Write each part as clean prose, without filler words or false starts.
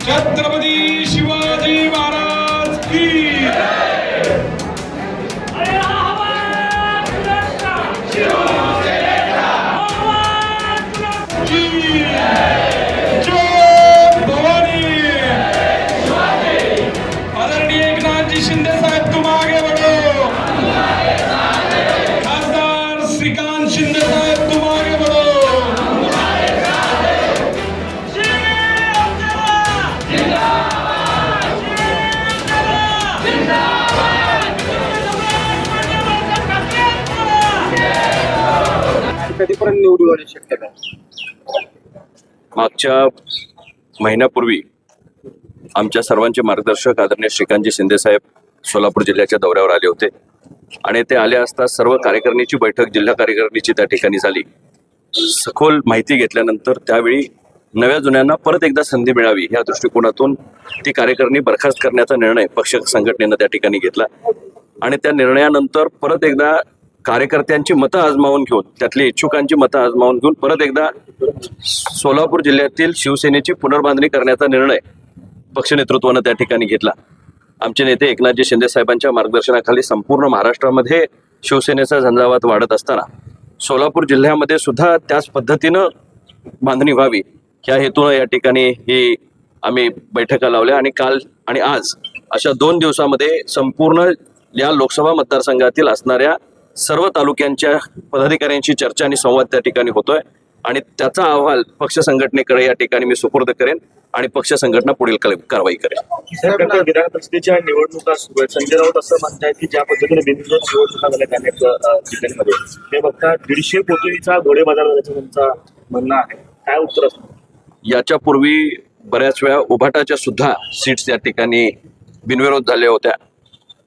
छत्रपती शिवाजी महाराज की आदरणीय एकनाथजी शिंदे साहेब तुम आगे बढ़ो। खासदार श्रीकांत शिंदे साहेब तुम आगे बढ़ो। कधीपर्यंत निवडून येण्याची शक्यता आहे? मागच्या महिन्यापूर्वी आमच्या सर्वांचे मार्गदर्शक आदरणीय श्रीकांतजी शिंदे साहेब सोलापूर जिल्ह्याच्या दौऱ्यावर आले होते आणि ते आले असता सर्व कार्यकारिणीची बैठक जिल्हा कार्यकारिणीची त्या ठिकाणी झाली। सखोल माहिती घेतल्यानंतर त्यावेळी नव्या जुन्यांना परत एकदा संधी मिळावी या दृष्टिकोनातून ती कार्यकारिणी बरखास्त करण्याचा निर्णय पक्ष संघटनेनं त्या ठिकाणी घेतला आणि त्या निर्णयानंतर परत एकदा कार्यकर्त्यांची मतं आजमावून घेऊन त्यातली इच्छुकांची मतं आजमावून घेऊन परत एकदा सोलापूर जिल्ह्यातील शिवसेनेची पुनर्बांधणी करण्याचा निर्णय पक्ष नेतृत्वानं त्या ठिकाणी घेतला। आमचे नेते एकनाथजी शिंदे साहेबांच्या मार्गदर्शनाखाली संपूर्ण महाराष्ट्रामध्ये शिवसेनेचा झंझावात वाढत असताना सोलापूर जिल्ह्यामध्ये सुद्धा त्याच पद्धतीनं बांधणी व्हावी ह्या हेतूनं या ठिकाणी ही आम्ही बैठका लावल्या आणि काल आणि आज अशा 2 दिवसामध्ये संपूर्ण या लोकसभा मतदारसंघातील असणाऱ्या सर्व तालुक्यांच्या पदाधिकाऱ्यांशी चर्चा आणि संवाद त्या ठिकाणी होतोय आणि त्याचा अहवाल पक्ष संघटनेकडे या ठिकाणी मी सुपूर्द करेन आणि पक्ष संघटना पुढील कारवाई करेल। विधान परिषदेच्या निवडणुका सुरू आहेत। संजय राऊत असं म्हणतायत की ज्या पद्धतीने बिनविरोध निवडणुका झाल्या अनेक जिल्ह्यांमध्ये ते बघता 150 कोटीचा घोडेबाजार झाल्याचं त्यांचं म्हणणं आहे, काय उत्तर असतं? याच्यापूर्वी बऱ्याच वेळा उभाटाच्या सुद्धा सीट्स या ठिकाणी बिनविरोध झाल्या होत्या।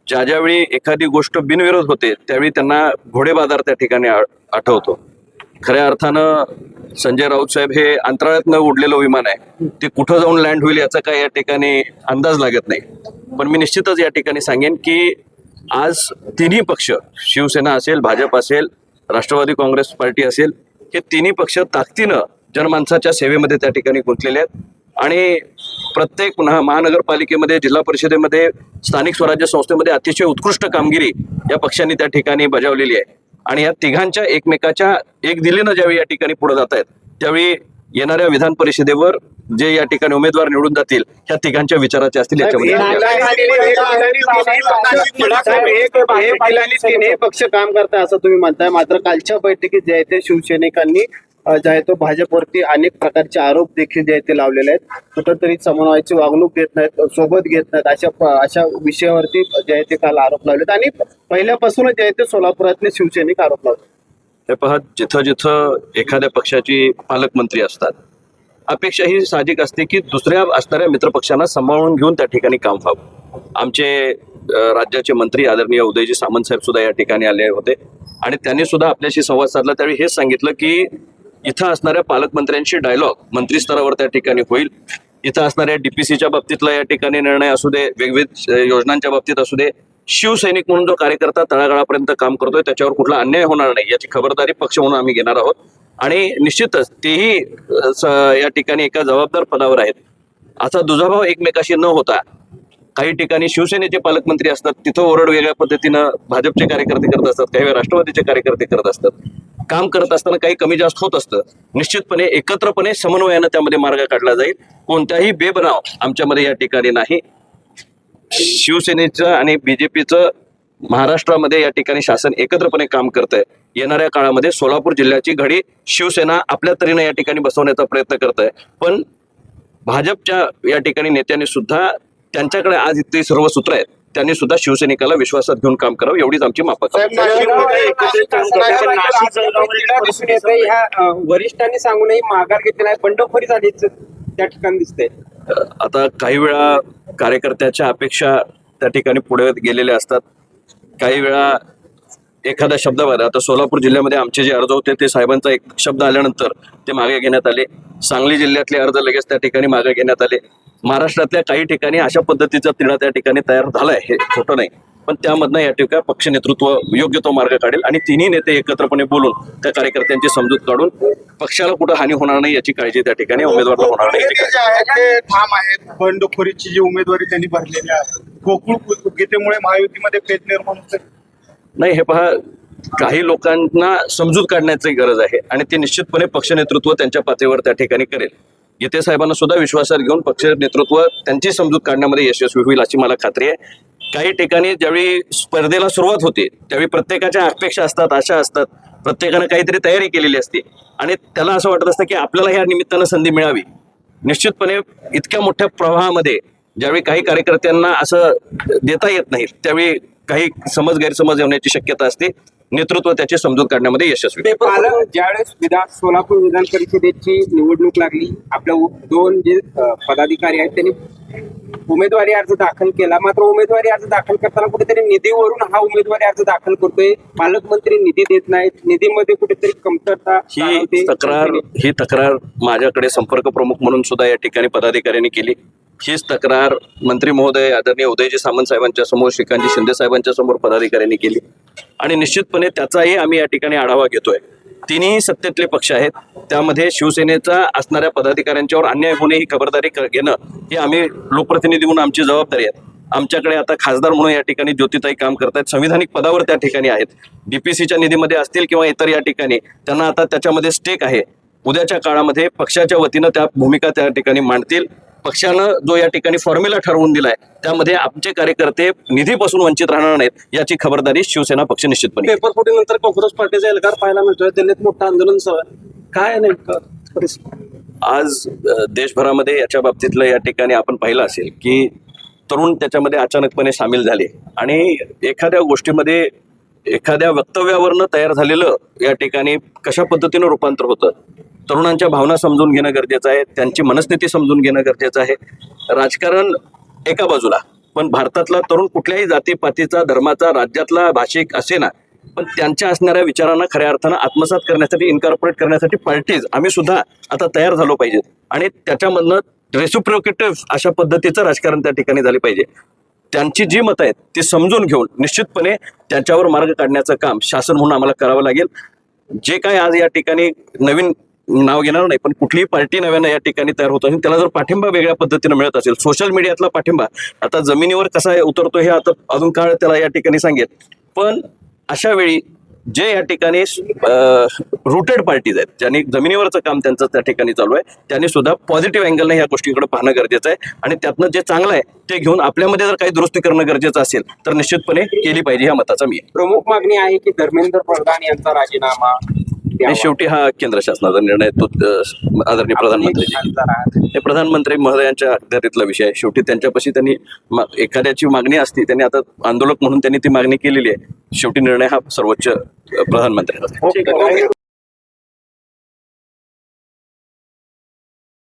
ज्यावेळी एखादी गोष्ट बिनविरोध होते त्यावेळी त्यांना घोडेबाजार त्या ठिकाणी आठवतो। खऱ्या अर्थानं संजय राऊत साहेब हे अंतराळात न उडलेलं विमान आहे, ते कुठं जाऊन लँड होईल याचा काही या ठिकाणी अंदाज लागत नाही। पण मी निश्चितच या ठिकाणी सांगेन की आज तिन्ही पक्ष शिवसेना असेल, भाजप असेल, राष्ट्रवादी काँग्रेस पार्टी असेल, हे तिन्ही पक्ष ताकदीनं जनमानसाच्या सेवेमध्ये त्या ठिकाणी गुंतलेले आहेत आणि प्रत्येक महानगरपालिकेमध्ये, जिल्हा परिषदेमध्ये, स्थानिक स्वराज्य संस्थेमध्ये अतिशय उत्कृष्ट कामगिरी या पक्षांनी त्या ठिकाणी बजावलेली आहे आणि या तिघांच्या एकमेकाच्या एक दिलेनं ज्यावेळी या ठिकाणी पुढे जात आहेत त्यावेळी येणाऱ्या विधान परिषदेवर जे या ठिकाणी उमेदवार निवडून जातील ह्या तिघांच्या विचाराचे असतील याच्यामध्ये पक्ष काम करताय असं तुम्ही म्हणताय, मात्र कालच्या बैठकीत जे आहे ते शिवसैनिकांनी जे आहे तो भाजपवरती अनेक प्रकारचे आरोप देखील जे आहे ते लावलेले आहेत। कुठंतरी समन्वयाची वागणूक घेत नाहीत, सोबत घेत नाहीत, अशा विषयावरती जे आहे ते काल आरोप लावलेत आणि पहिल्यापासूनच जे आहे ते सोलापुरातले शिवसैनिक आरोप लावतात। हे पहा, जिथं जिथं एखाद्या पक्षाची पालकमंत्री असतात अपेक्षा ही साहजिक असते की दुसऱ्या असणाऱ्या मित्रपक्षांना सांभाळून घेऊन त्या ठिकाणी काम व्हावं। आमचे राज्याचे मंत्री आदरणीय उदयजी सामंत साहेब सुद्धा या ठिकाणी आले होते आणि त्यांनी सुद्धा आपल्याशी संवाद साधला। त्यावेळी हेच सांगितलं की इथं असणाऱ्या पालकमंत्र्यांशी डायलॉग मंत्री स्तरावर त्या ठिकाणी होईल। इथं असणाऱ्या डीपीसीच्या बाबतीतला या ठिकाणी निर्णय असू दे, वेगवेगळ्या योजनांच्या बाबतीत असू दे, शिवसैनिक म्हणून जो कार्यकर्ता तळागाळापर्यंत काम करतोय त्याच्यावर कुठला अन्याय होणार नाही याची खबरदारी पक्ष म्हणून आम्ही घेणार आहोत आणि निश्चितच तेही या ठिकाणी एका जबाबदार पदावर आहेत। असा दुजाभाव एकमेकाशी न होता काही ठिकाणी शिवसेनेचे पालकमंत्री असतात तिथं ओरड वेगळ्या पद्धतीनं भाजपचे कार्यकर्ते करत असतात, काही वेळा राष्ट्रवादीचे कार्यकर्ते करत असतात, काम करत असताना काही कमी जास्त होत असतं। निश्चितपणे एकत्रपणे समन्वयानं त्यामध्ये मार्ग काढला जाईल। कोणत्याही बेबनाव आमच्यामध्ये या ठिकाणी नाही। शिवसेनेचं आणि बीजेपीचं महाराष्ट्रामध्ये या ठिकाणी शासन एकत्रपणे काम करत आहे। येणाऱ्या काळामध्ये सोलापूर जिल्ह्याची घडी शिवसेना आपल्या तऱ्हेने या ठिकाणी बसवण्याचा प्रयत्न करत आहे, पण भाजपच्या या ठिकाणी नेत्यांनी सुद्धा त्यांच्याकडे आज इतकी सर्व सूत्र आहेत त्यांनी सुद्धा शिवसैनिकाला विश्वासात घेऊन काम करावं एवढीच आमची माफक वरिष्ठांनी सांगूनही माघार घेतलेला आहे, बंडखोरी झाली त्या ठिकाणी दिसते। आता काही वेळा कार्यकर्त्याच्या अपेक्षा त्या ठिकाणी पुढे गेलेल्या असतात, काही वेळा एखाद्या शब्दावर आता सोलापूर जिल्ह्यामध्ये आमचे जे अर्ज होते ते साहेबांचा एक शब्द आल्यानंतर ते मागे घेण्यात आले। सांगली जिल्ह्यातले अर्ज लगेच त्या ठिकाणी मागे घेण्यात आले। महाराष्ट्रातल्या काही ठिकाणी अशा पद्धतीचा तिढा त्या ठिकाणी तयार झालाय, हे खोटं नाही। पण त्यामधनं या ठिकाणी पक्ष नेतृत्व योग्य तो मार्ग काढेल आणि तिन्ही नेते एकत्रपणे बोलून त्या कार्यकर्त्यांची समजूत काढून पक्षाला कुठं हानी होणार नाही याची काळजी त्या ठिकाणी उमेदवाराला होणार नाही याची नेते जे आहेत ते ठाम आहेत. बंडखोरीची जी उमेदवारी त्यांनी भरलेली आहे, गोकुळ गीतेमुळे महायुतीमध्ये पेच निर्माण होते. नाही, हे पहा, काही लोकांना समजूत काढण्याची गरज आहे आणि ते निश्चितपणे पक्ष नेतृत्व त्यांच्या पातळीवर त्या ठिकाणी करेल. गीते साहेबांना सुद्धा विश्वासात घेऊन पक्ष नेतृत्व त्यांची समजूत काढण्यामध्ये यशस्वी होईल अशी मला खात्री आहे. काही ठिकाणी ज्यावेळी स्पर्धेला सुरुवात होते त्यावेळी प्रत्येकाच्या अपेक्षा असतात, आशा असतात, प्रत्येकानं काहीतरी तयारी केलेली असते आणि त्याला असं वाटत असतं की आपल्याला ह्या निमित्तानं संधी मिळावी. निश्चितपणे इतक्या मोठ्या प्रवाहामध्ये ज्यावेळी काही कार्यकर्त्यांना असं देता येत नाही त्यावेळी काही गैरसमज होण्याची शक्यता असते. नेतृत्व त्याची समजूत काढण्यामध्ये यशस्वी. ज्यावेळेस सोलापूर विधान परिषदेची निवडणूक लागली, आपल्या दोन जे पदाधिकारी आहेत त्यांनी उमेदवारी अर्ज दाखल केला. मात्र उमेदवारी अर्ज दाखल करताना कुठेतरी निधीवरून हा उमेदवारी अर्ज दाखल करतोय. पालकमंत्री निधी देत नाहीत, निधीमध्ये कुठेतरी कमतरता ही तक्रार माझ्याकडे संपर्क प्रमुख म्हणून सुद्धा या ठिकाणी पदाधिकाऱ्यांनी केली. हीच तक्रार मंत्री महोदय आदरणीय उदयजी सामंत साहेबांच्या समोर, श्रीकांतजी शिंदे साहेबांच्या समोर पदाधिकाऱ्यांनी केली आणि निश्चितपणे त्याचाही आम्ही या ठिकाणी आढावा घेतोय. तिन्ही सत्तेतले पक्ष आहेत, त्यामध्ये शिवसेनेचा असणाऱ्या पदाधिकाऱ्यांच्यावर अन्याय होणे ही खबरदारी घेणं ही आम्ही लोकप्रतिनिधी म्हणून आमची जबाबदारी आहे. आमच्याकडे आता खासदार म्हणून या ठिकाणी ज्योतिताई काम करतायत, संविधानिक पदावर त्या ठिकाणी आहेत, डीपीसीच्या निधीमध्ये असतील किंवा इतर या ठिकाणी त्यांना आता त्याच्यामध्ये स्टेक आहे. उद्याच्या काळामध्ये पक्षाच्या वतीनं त्या भूमिका त्या ठिकाणी मांडतील. पक्षानं जो या ठिकाणी फॉर्म्युला ठरवून दिलाय त्यामध्ये आमचे कार्यकर्ते निधीपासून वंचित राहणार नाहीत याची खबरदारी शिवसेना पक्ष निश्चितपणे. पेपर फुटीनंतर काँग्रेस पार्टीचा एल्गार पाहायला मिळतोय, दिल्लीत मोठं आंदोलन सुरू आहे. काय नेमकं परिस्थिती? आज देशभरामध्ये याच्या बाबतीतलं या ठिकाणी आपण पाहिलं असेल की तरुण त्याच्यामध्ये अचानकपणे सामील झाले आणि एखाद्या गोष्टीमध्ये एखाद्या वक्तव्यावरनं तयार झालेलं या ठिकाणी कशा पद्धतीनं रूपांतर होतं. तरुणांच्या भावना समजून घेणं गरजेचं आहे, त्यांची मनस्थिती समजून घेणं गरजेचं आहे. राजकारण एका बाजूला, पण भारतातला तरुण कुठल्याही जातीपातीचा, धर्माचा, राज्यातला, भाषिक असे ना, पण त्यांच्या असणाऱ्या विचारांना खऱ्या अर्थानं आत्मसात करण्यासाठी, इन्कॉर्पोरेट करण्यासाठी पार्टीज आम्ही सुद्धा आता तयार झालो पाहिजेत आणि त्याच्यामधनं रेसिप्रोकेटिव्ह अशा पद्धतीचं राजकारण त्या ठिकाणी झाले पाहिजे. त्यांची जी मतं आहेत ती समजून घेऊन निश्चितपणे त्यांच्यावर मार्ग काढण्याचं काम शासन म्हणून आम्हाला करावं लागेल. जे काय आज या ठिकाणी नवीन नाव घेणार नाही, पण कुठलीही पार्टी नव्यानं या ठिकाणी तयार होत असेल त्याला जर पाठिंबा वेगळ्या पद्धतीनं मिळत असेल, सोशल मीडियातला पाठिंबा आता जमिनीवर कसा उतरतो हे आता अजून काळ त्याला या ठिकाणी सांगेल. पण अशा वेळी जे या ठिकाणी रुटेड पार्टीज आहेत, ज्यांनी जमिनीवरचं काम त्यांचं त्या ठिकाणी चालू आहे, त्यांनी सुद्धा पॉझिटिव्ह अँगलने या गोष्टीकडे पाहणं गरजेचं आहे आणि त्यातनं जे चांगलं आहे ते घेऊन आपल्यामध्ये जर काही दुरुस्ती करणं गरजेचं असेल तर निश्चितपणे केली पाहिजे ह्या मताचा मी. प्रमुख मागणी आहे की धर्मेंद्र प्रधान यांचा राजीनामा आणि शेवटी हा केंद्र शासनाचा निर्णय तो आदरणीय प्रधानमंत्री हे प्रधानमंत्री महोदयांच्या अखत्यारीतला विषय आहे. शेवटी त्यांच्यापाशी त्यांनी एखाद्याची मागणी असती, त्यांनी आता आंदोलक म्हणून त्यांनी ती मागणी केलेली आहे. शेवटी निर्णय हा सर्वोच्च प्रधानमंत्र्यांचा.